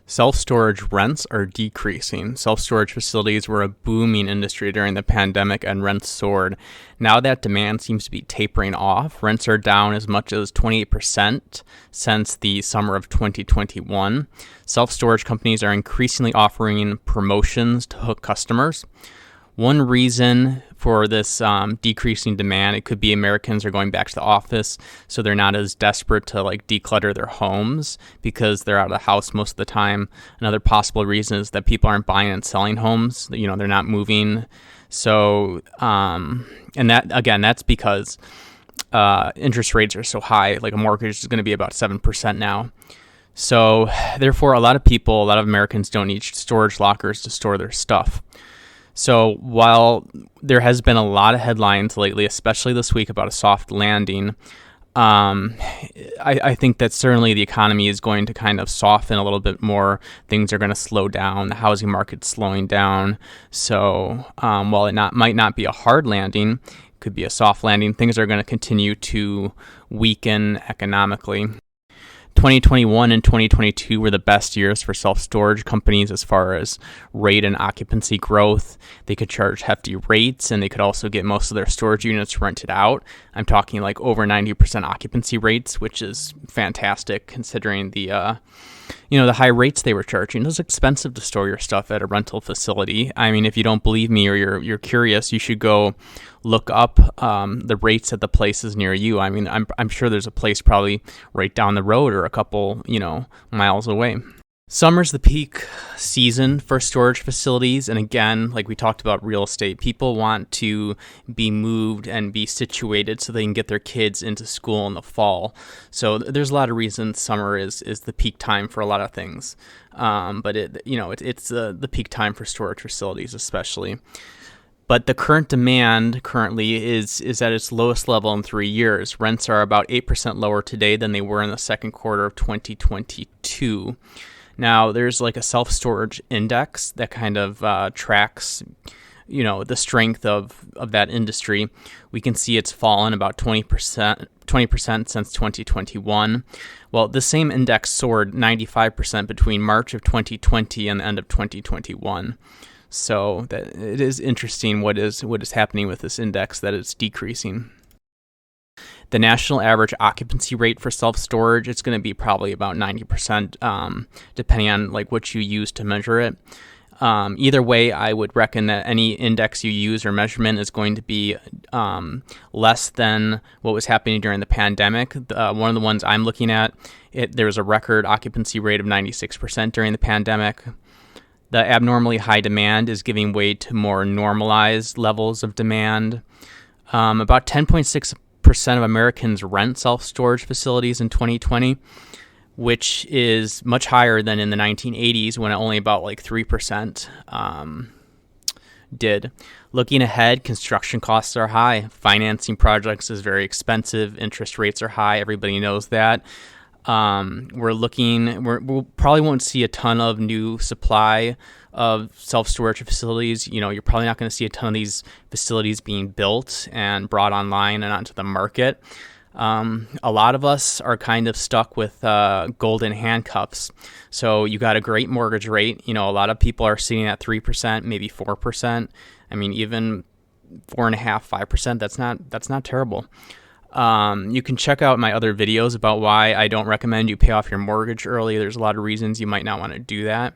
Self-storage rents are decreasing. Self-storage facilities were a booming industry during the pandemic and rents soared. Now that demand seems to be tapering off, rents are down as much as 28% since the summer of 2021. Self-storage companies are increasingly offering promotions to hook customers. One reason for this decreasing demand, it could be Americans are going back to the office, so they're not as desperate to declutter their homes because they're out of the house most of the time. Another possible reason is that people aren't buying and selling homes. They're not moving. So, and that's because interest rates are so high. Like a mortgage is going to be about 7% now. So, therefore, a lot of Americans don't need storage lockers to store their stuff. So while there has been a lot of headlines lately, especially this week, about a soft landing, I think that certainly the economy is going to kind of soften a little bit more. Things are going to slow down. The housing market's slowing down. So while it might not be a hard landing, it could be a soft landing, things are going to continue to weaken economically. 2021 and 2022 were the best years for self-storage companies as far as rate and occupancy growth. They could charge hefty rates, and they could also get most of their storage units rented out. I'm talking like over 90% occupancy rates, which is fantastic considering the high rates they were charging. It was expensive to store your stuff at a rental facility. I mean, if you don't believe me or you're curious, you should go look up the rates at the places near you. I mean, I'm sure there's a place probably right down the road or a couple, miles away. Summer's the peak season for storage facilities. And again, like we talked about real estate, people want to be moved and be situated so they can get their kids into school in the fall. So there's a lot of reasons summer is the peak time for a lot of things. But it's the peak time for storage facilities especially. But the current demand currently is at its lowest level in 3 years. Rents are about 8% lower today than they were in the second quarter of 2022. Now, there's like a self-storage index that kind of tracks, the strength of that industry. We can see it's fallen about 20% since 2021. Well, the same index soared 95% between March of 2020 and the end of 2021. So that it is interesting what is happening with this index, that it's decreasing. The national average occupancy rate for self-storage, it's going to be probably about 90%, depending on what you use to measure it. Either way, I would reckon that any index you use or measurement is going to be less than what was happening during the pandemic. One of the ones I'm looking at, there was a record occupancy rate of 96% during the pandemic. The abnormally high demand is giving way to more normalized levels of demand. About 10.6% of Americans rent self-storage facilities in 2020, which is much higher than in the 1980s when only about 3% did. Looking ahead, construction costs are high. Financing projects is very expensive. Interest rates are high. Everybody knows that. We'll probably won't see a ton of new supply of self-storage facilities. You're probably not going to see a ton of these facilities being built and brought online and onto the market. A lot of us are kind of stuck with golden handcuffs. So you got a great mortgage rate. A lot of people are sitting at 3%, maybe 4%. I mean, even 4.5%, 5%. That's not terrible. You can check out my other videos about why I don't recommend you pay off your mortgage early. There's a lot of reasons you might not want to do that.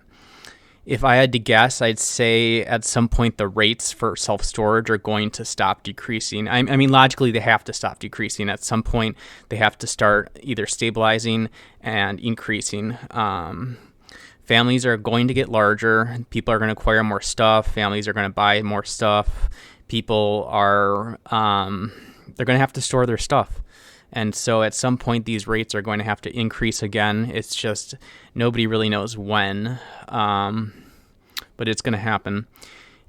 If I had to guess, I'd say at some point the rates for self-storage are going to stop decreasing. I mean, logically, they have to stop decreasing. At some point, they have to start either stabilizing and increasing. Families are going to get larger. People are going to acquire more stuff. Families are going to buy more stuff. People are... they're going to have to store their stuff. And so at some point, these rates are going to have to increase again. It's just nobody really knows when, but it's going to happen.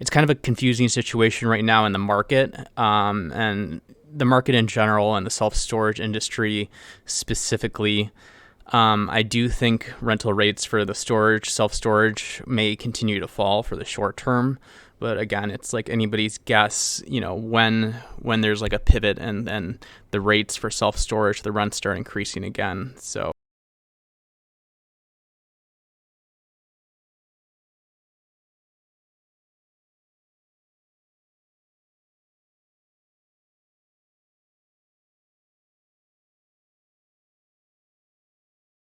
It's kind of a confusing situation right now in the market, and the market in general and the self-storage industry specifically. I do think rental rates for the self-storage may continue to fall for the short term. But again, it's like anybody's guess, when there's a pivot and the rates for self-storage, the rents start increasing again. So